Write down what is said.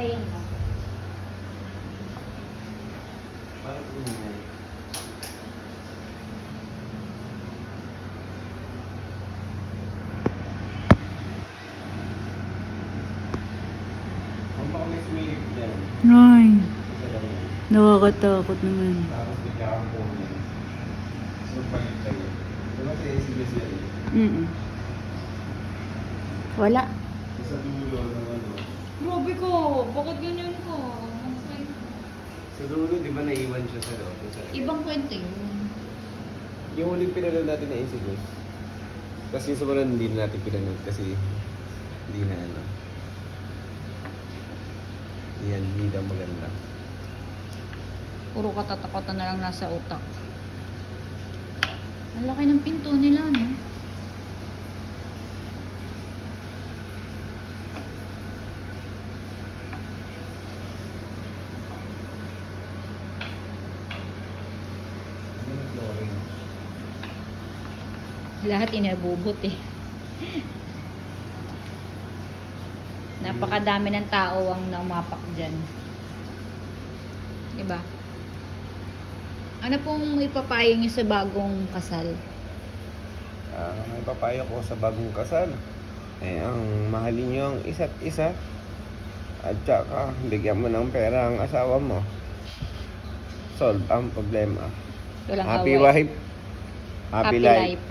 Patayin mo. Parang ingay. Kung baka may sumilip dyan. Ay, Isa lang yan. nakakatakot naman. Tapos bigla kang punin. So, balik kayo. Diba sa SBS yan? Mm. Wala. Sa dulo ng ano. Grabe ko. Bakit ganyan ko? Sa dulo, di ba naiwan siya sa loob? Ibang kwento yun. Yung huling pinanood natin na SBS. Tapos yung sumunod hindi na natin pinanood kasi hindi na ano. Yan, hindi daw maganda. Puro katatakotan na lang nasa utak. Ang laki ng pinto nila, no? Ano yung flooring? Lahat inabubot eh. Napakadami ng tao ang naumapak dyan. Diba? Ano pong ipapayo niyo sa bagong kasal? May papayo ko sa bagong kasal. Ang mahalin nyo ang isa't isa. At saka, bigyan mo ng pera ang asawa mo. Solve ang problema. Walang Happy away. wife. Happy life.